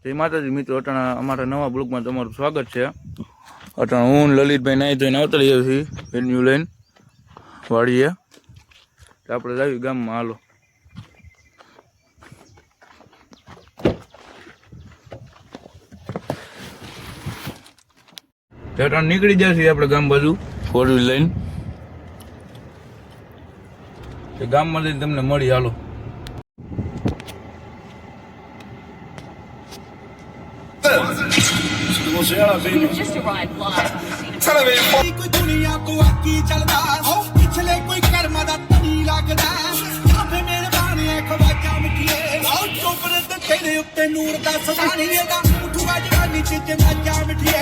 જય માતાજી મિત્રો, અટાણા અમારા નવા બ્લોગમાં તમારું સ્વાગત છે। અટાણા હું લલિતભાઈ નાઈ ધોઈને આવતા રહીએ છીએ વેન્યુ લઈને વાડીએ। આપણે જાવી ગામમાં, હાલો। અટાણા નીકળી જાય છે આપણે ગામ બાજુ 4 વ્હીલ લઈને। ગામમાં જઈને તમને મળી, હાલો। Just arrived live from the scene of कोई दुनिया को आकी चलदा पिछले कोई कर्म दा तनी लगदा आपे मेरे बाने खवाजा मिठिए चोपर ते तेरे उत्ते नूर दा सदानीए दा उठूगा जवानी च जनाजा मिठिए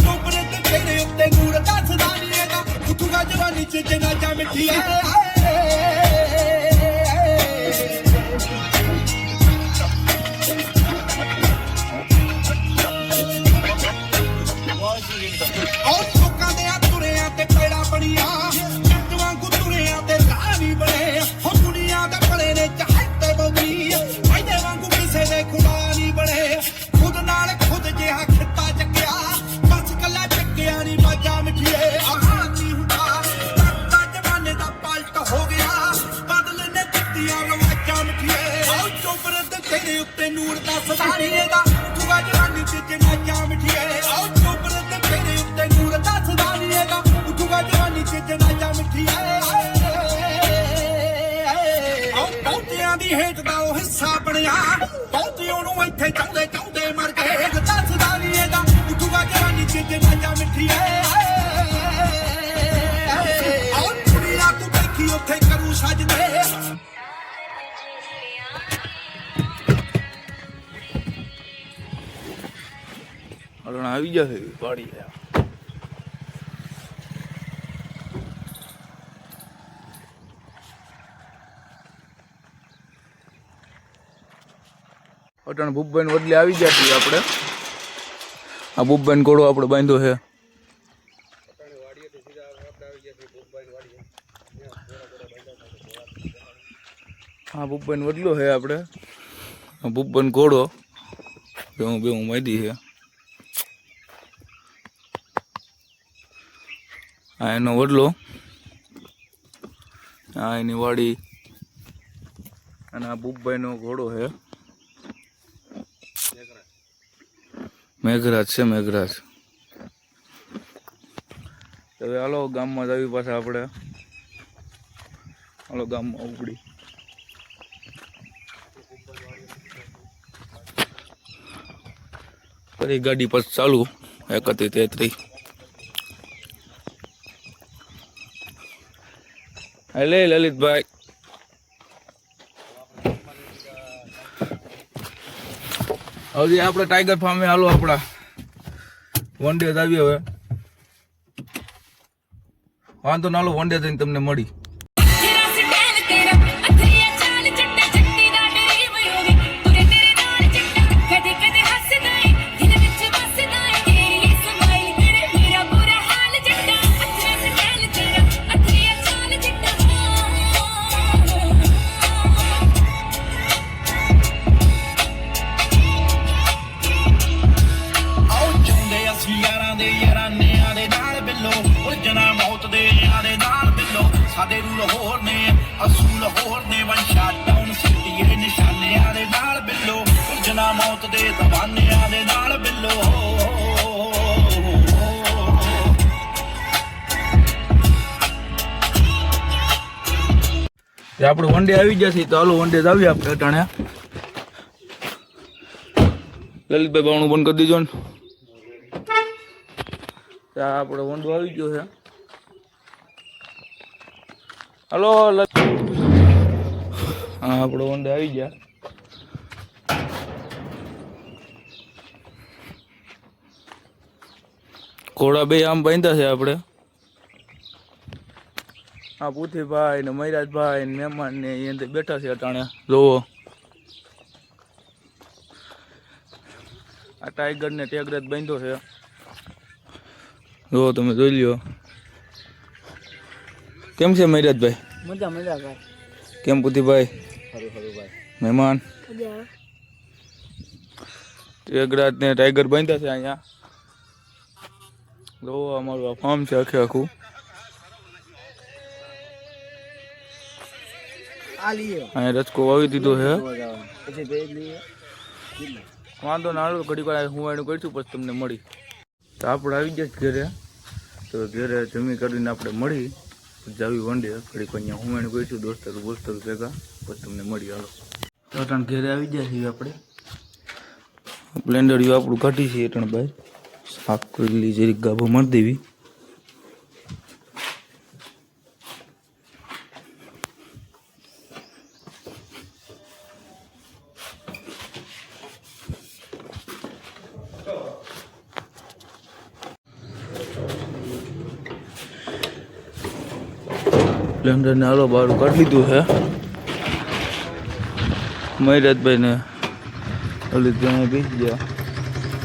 चोपर ते तेरे उत्ते नूर दा सदानीए दा उठूगा जवानी च जनाजा मिठिए नूर दा सदानीए दा उठूगा जवानी च जनाजा मिठिए चोपर ते तेरे उत्ते नूर दा सदानीए दा उठूगा जवानी च जनाजा मिठिए बहुतियां दी हेठ दा ओ हिस्सा बनिया बहुतियों नूं इत्थे चाहुंदे चाहुंदे मर गए दा सदानीए दा उठूगा जवानी च जनाजा मिठिए दुनिया तू देखी उत्थे करूं सजदे આવી જશે વાડી। અટાણ ભૂપભાઈ બદલે આવી ગયા છીએ આપણે। આ ભૂપભાઈ ઘોડો આપણે બાંધ્યો છે। હા, ભૂપભાઈ બદલો છે આપણે। ભૂપભાઈ ઘોડો બેવું બાંધી છે। આ એનો વડલો, આ એની વાડી, અને આ ભૂપભાઈનો ઘોડો છે। મેઘરાજ છે, મેઘરાજ। હવે હાલો ગામમાં જ આવી પાછા આપણે, હાલો ગામમાં ઉપડી। ફરી ગાડી પછી ચાલુ 31-33। લે લલિતભાઈ, હવે આપણે ટાઈગર ફાર્મે હાલો, આપણા વન ડે આવી। હવે વાંધો ના, હાલો વન ડે થઈને તમને મળી। ਸਾਡੇ ਰੂਲ ਹੋਰ ਨੇ ਅਸੂਲ ਹੋਰ ਨੇ ਵਨ ਸ਼ਾਟ ਡਾਊਨ ਸਿੱਟੀਏ ਨਿਸ਼ਾਨਿਆਂ ਦੇ ਨਾਲ ਬਿੱਲੋ ਜਨਾ ਮੌਤ ਦੇ ਦਵਾਨਿਆਂ ਦੇ ਨਾਲ ਬਿੱਲੋ। આપણે વન ડે આવી જશે તો હાલો વન ડે આવી આપણે અટાણે। લલિતભાઈ બાવણું બંધ કરી દીધો ને, આપણે વંડો આવી ગયો છે। હલો, હા આપણો વંડે આવી ગયા। ઘોડા બે આમ બાંધ્યા છે આપણે। હા, પુથીભાઈ ને મૈરાજભાઈ ને મહેમાન ને એ બેઠા છે અટાણે। જોવો આ ટાઈગર ને ટેગરેજ બાંધ્યો છે, જો તમે જોઈ લ્યો। કેમ છે મૈરાજભાઈ? મજા મજા ભાઈ। કેમ પુથીભાઈ? હરું હરું ભાઈ। મહેમાન તેગરાજ ને ટાઈગર બાંધ્યા છે અહીંયા. જો અમારું આ ફાર્મ છે આખે આખું. અહીંયા રચકો વાવી દીધો છે. વાંધો ના હાલો ઘડીક વાર હું એનું કરીશું પછી તમને મળી. તો આપણે આવી ગયા ઘેરે. તો ઘેરે જમી કરીને આપણે મળી જાવી વંડે ઘડીક અહીંયા હું એનું કરીશું દોસ્તારો ભેગા પછી તમને મળી. હાલો અટાણ ઘેરે આવી ગયા છીએ આપણે. બ્લેન્ડર આપણું કાઢી છે અટાણ બહાર સાફ કરેલી જરીક ગાભો મારી દેવી. બ્લેન્ડર ને હાલો બહાર કાઢી લીધું છે. મહેરાજભાઈ ને ઓલી ત્યાં બેસી ગયા.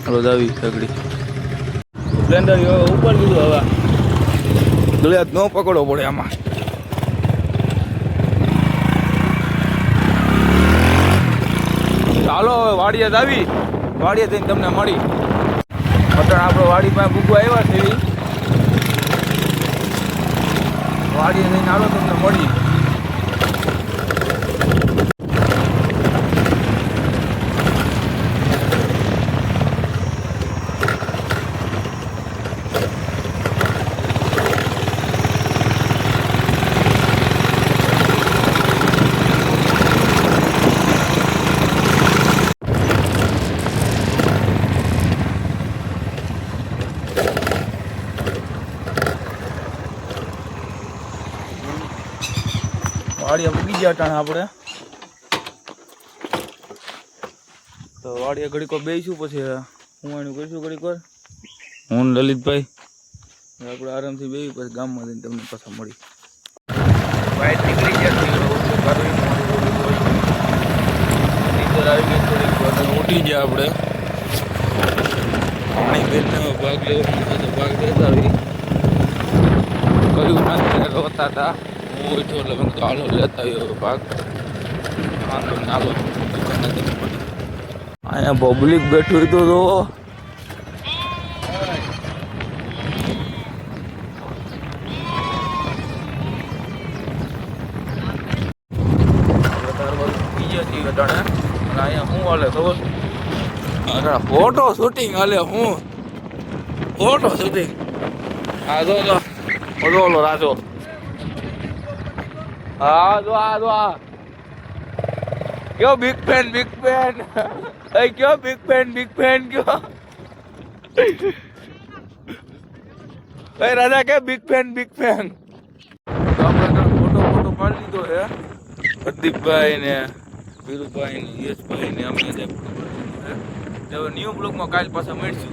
હાલો દાવી સગડી બ્લેન્ડર ઉપર લીધું. હવે ગળિયાત ન પકડવો પડે આમાં. ચાલો હવે વાડીએ આવી. વાડીએ થઈને તમને મળી. અત્યારે આપણે વાડી પાસે ભૂગવા આવ્યા છે. વાડીએ થઈને હાલો તમને મળી. વાડીએ મૂકી ગયા ટાણે આપણે. તો વાડીએ ઘડીક વાર બેસીશું પછી હું એનું કરીશું ઘડીક વાર. હું લલિતભાઈ આપણે આરામથી બેસી પછી ગામમાં જઈને તમને પાછા મળી. વાઈટ નીકળી ગયા આવી ગઈ થોડીક ઉઠી ગયા આપણે. પાણી બેનનો ભાગ લેવાનો ભાગ લેતા આવી કયું ના રોતા હતા. હું ઉઠ્યો એટલે મને તો હાલો લેતા આવ્યો ભાગ. હાલો અહીંયા પબ્લિક બેઠું હતું તો અહીંયા શું હાલે ખબર? ફોટો શૂટિંગ હાલે. હું ફોટો શૂટિંગ આ જો ઓલો રાજો. હા જો આ કયો બિગ ફેન કયો બિગ ફેન કયો રાજા કે બિગ ફેન આપણે ફોટો પાડી લીધો છે. પ્રદીપભાઈ ને વીરુભાઈ ને યશભાઈ ને અમે હવે ન્યૂ બ્લોગમાં કાલ પાછા મળીશું.